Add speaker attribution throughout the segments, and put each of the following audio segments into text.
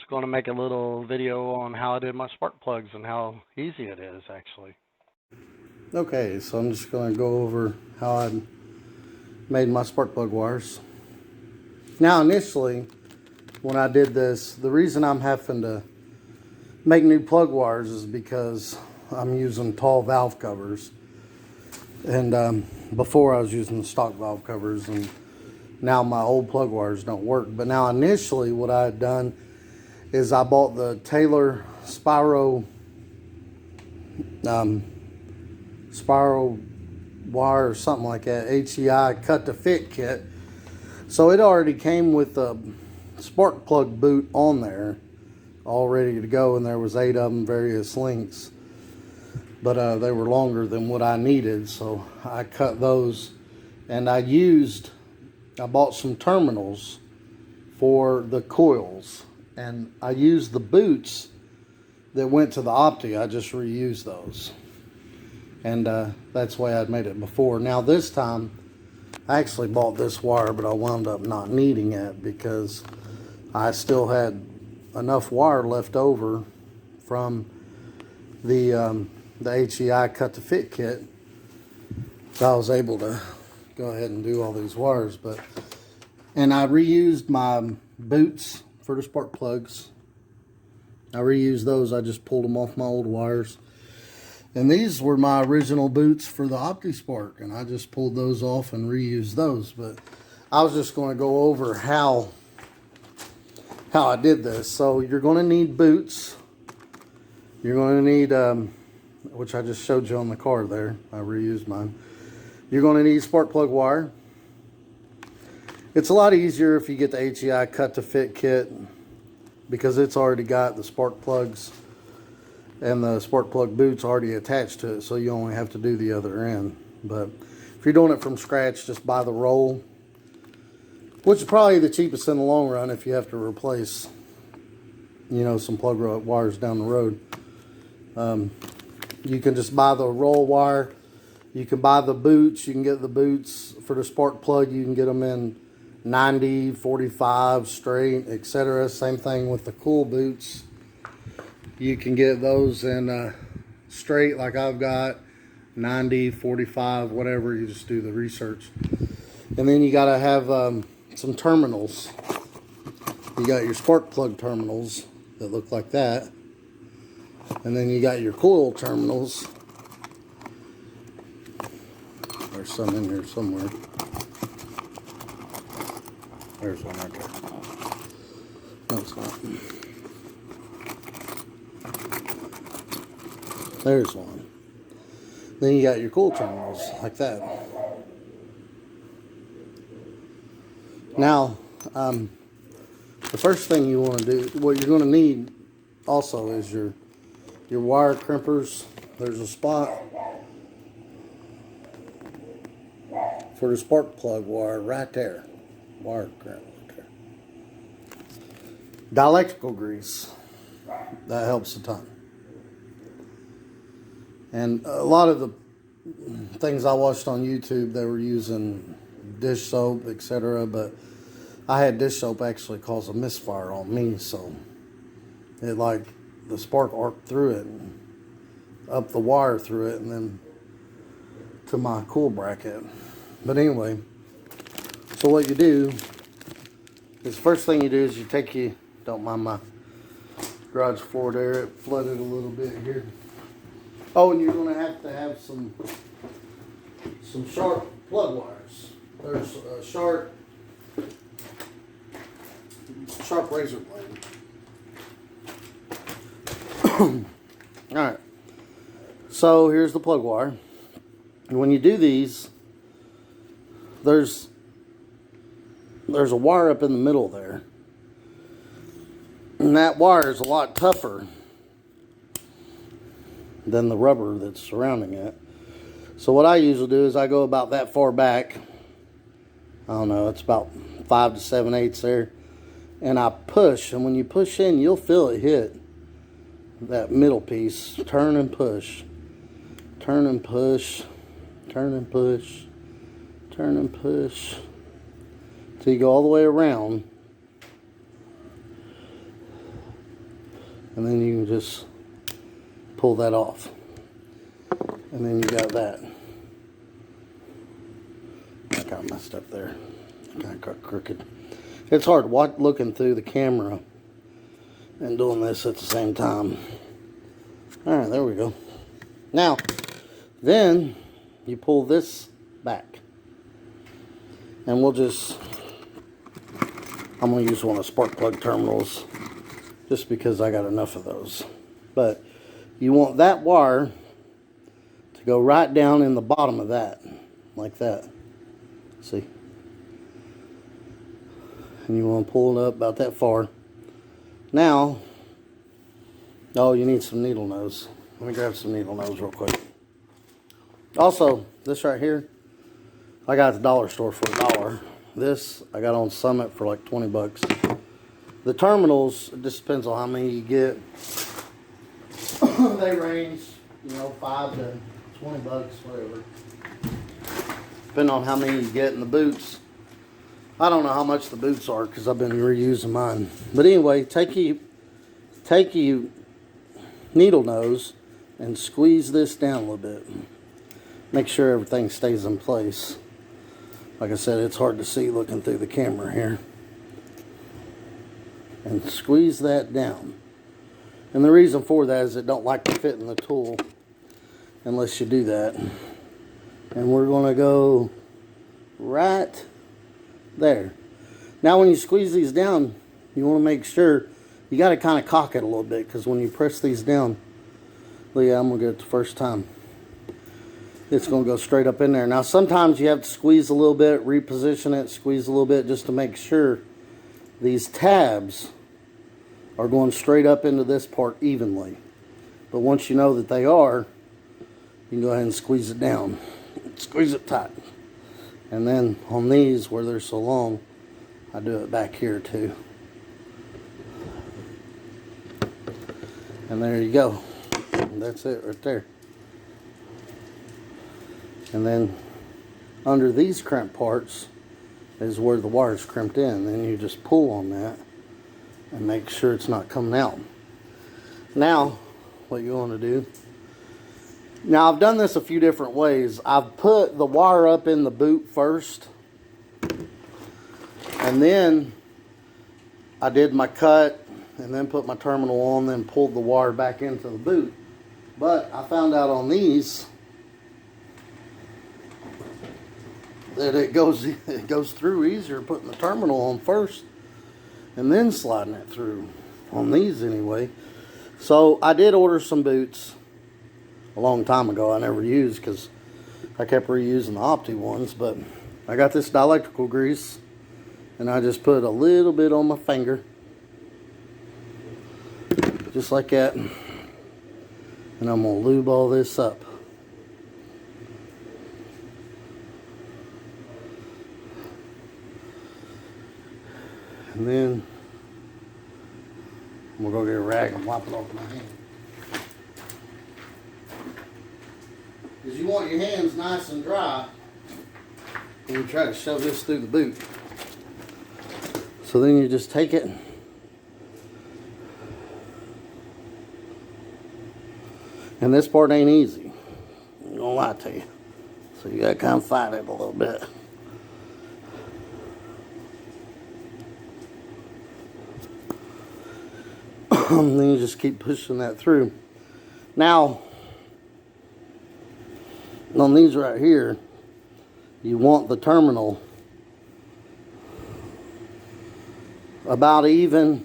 Speaker 1: just going to make a little video on how I did my spark plugs and how easy it is actually.
Speaker 2: Okay, so I'm just going to go over how I made my spark plug wires. Now initially, when I did this, the reason I'm having to make new plug wires is because I'm using tall valve covers. And before I was using the stock valve covers, and now my old plug wires don't work. But now initially what I had done is I bought the Taylor Spiro wire or something like that, HEI cut to fit kit. So it already came with a spark plug boot on there, all ready to go, and there was 8 of them, various lengths. But they were longer than what I needed, so I cut those. And I bought some terminals for the coils, and I used the boots that went to the Opti. I just reused those, and that's the way I'd made it before. Now this time I actually bought this wire, but I wound up not needing it because I still had enough wire left over from the HEI cut to fit kit, so I was able to go ahead and do all these wires. And I reused my boots for the spark plugs. I reused those. I just pulled them off my old wires, and these were my original boots for the OptiSpark, and I just pulled those off and reused those. But I was just going to go over how I did this. So you're going to need boots. You're going to need which I just showed you on the car there. I reused mine. You're going to need spark plug wire. It's a lot easier if you get the HEI cut to fit kit because it's already got the spark plugs and the spark plug boots already attached to it, so you only have to do the other end. But if you're doing it from scratch, just buy the roll, which is probably the cheapest in the long run if you have to replace, you know, some plug wires down the road. You can just buy the roll wire. You can buy the boots. You can get the boots for the spark plug. You can get them in 90, 45, straight, etc. Same thing with the cool boots. You can get those in straight like I've got, 90, 45, whatever. You just do the research. And then you got to have some terminals. You got your spark plug terminals that look like that. And then you got your coil terminals. There's some in here somewhere. There's one right there. No, it's not. There's one. Then you got your coil terminals like that. Now, the first thing you want to do, what you're going to need also is your wire crimpers. There's a spot for the spark plug wire right there. Wire crimp right there. Dielectrical grease. That helps a ton. And a lot of the things I watched on YouTube, they were using dish soap, etc. But I had dish soap actually cause a misfire on me, so it like the spark arced through it and up the wire through it and then to my cool bracket. But anyway, so what you do is the first thing you do is you take don't mind my garage floor there, it flooded a little bit here. Oh, and you're going to have some sharp plug wires. There's a sharp razor blade. Alright, so here's the plug wire. And when you do these, there's a wire up in the middle there. And that wire is a lot tougher than the rubber that's surrounding it. So what I usually do is I go about that far back. I don't know, it's about 5 to 7/8 there. And I push, and when you push in, you'll feel it hit that middle piece. Turn and push. Turn and push. Turn and push. Turn and push. So you go all the way around. And then you can just pull that off. And then you got that. I got messed up there. I kind of got crooked. It's hard looking through the camera and doing this at the same time. Alright, there we go. Now, then you pull this back. And we'll just, I'm going to use one of the spark plug terminals just because I got enough of those. But you want that wire to go right down in the bottom of that, like that. See? And you want to pull it up about that far. Now, oh, you need some needle nose. Let me grab some needle nose real quick. Also, this right here, I got at the dollar store for $1. This I got on Summit for like 20 bucks. The terminals, it just depends on how many you get. They range, you know, 5 to 20 bucks, whatever. Depending on how many you get in the boots. I don't know how much the boots are because I've been reusing mine. But anyway, take you needle nose and squeeze this down a little bit. Make sure everything stays in place. Like I said, it's hard to see looking through the camera here. And squeeze that down. And the reason for that is it don't like to fit in the tool unless you do that. And we're going to go right there. Now when you squeeze these down, you want to make sure you got to kind of cock it a little bit, because when you press these down, look, yeah, I'm going to get it the first time. It's going to go straight up in there. Now sometimes you have to squeeze a little bit, reposition it, squeeze a little bit just to make sure these tabs are going straight up into this part evenly. But once you know that they are, you can go ahead and squeeze it down. Squeeze it tight. And then on these, where they're so long, I do it back here too. And there you go. And that's it right there. And then under these crimp parts is where the wire's crimped in. Then you just pull on that and make sure it's not coming out. Now, what you want to do, now I've done this a few different ways. I've put the wire up in the boot first, and then I did my cut and then put my terminal on, then pulled the wire back into the boot. But I found out on these that it goes through easier putting the terminal on first and then sliding it through, on these anyway. So I did order some boots a long time ago. I never used because I kept reusing the Opti ones, but I got this dielectrical grease and I just put a little bit on my finger, just like that, and I'm gonna lube all this up. And then we'll go get a rag and wipe it off my hand. Because you want your hands nice and dry when you try to shove this through the boot. So then you just take it and this part ain't easy. I'm gonna lie to you. So you gotta kind of fight it a little bit. And then you just keep pushing that through. Now, on these right here, you want the terminal about even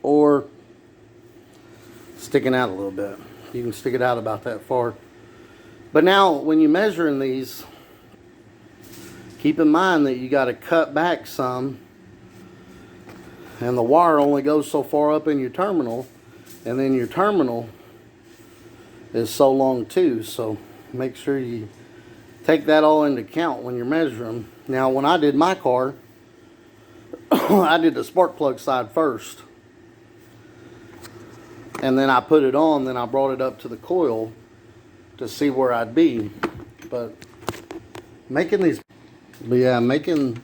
Speaker 2: or sticking out a little bit. You can stick it out about that far. But now, when you're measuring these, keep in mind that you got to cut back some, and the wire only goes so far up in your terminal, and then your terminal is so long too. So make sure you take that all into account when you're measuring. Now, when I did my car, I did the spark plug side first, and then I put it on, then I brought it up to the coil to see where I'd be. But making these, making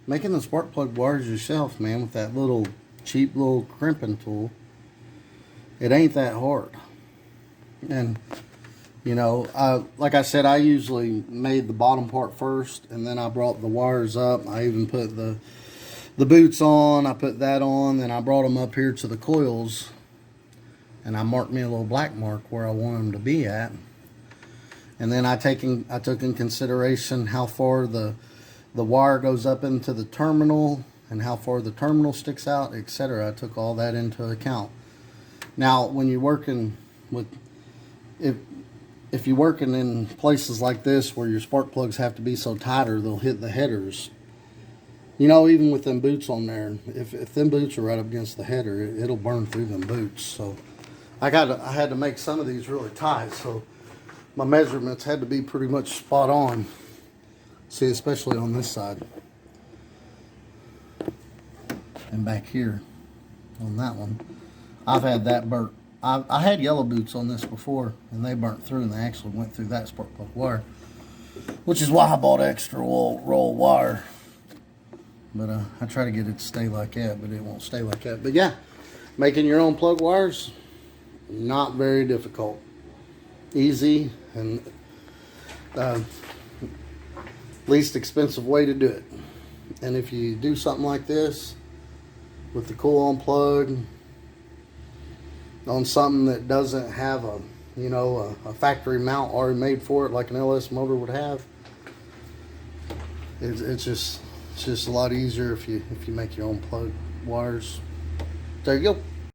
Speaker 2: the spark plug wires yourself, man, with that little cheap little crimping tool It ain't that hard. And you know, like I said, I usually made the bottom part first, and then I brought the wires up. I even put the boots on. I put that on, then I brought them up here to the coils, and I marked me a little black mark where I want them to be at. And then I took in consideration how far the wire goes up into the terminal and how far the terminal sticks out, etc. I took all that into account. Now, when you're working with, if you're working in places like this where your spark plugs have to be so tighter they'll hit the headers, you know, even with them boots on there, if them boots are right up against the header, it'll burn through them boots. So I had to make some of these really tight, so my measurements had to be pretty much spot on. See, especially on this side and back here on that one. I've had that burnt. I had yellow boots on this before, and they burnt through, and they actually went through that spark plug wire, which is why I bought extra roll wire. But I try to get it to stay like that, but it won't stay like that. But yeah, making your own plug wires, not very difficult. Easy and least expensive way to do it. And if you do something like this with the cool-on plug on something that doesn't have a, you know, a factory mount already made for it like an LS motor would have, it's just a lot easier if you make your own plug wires. There you go.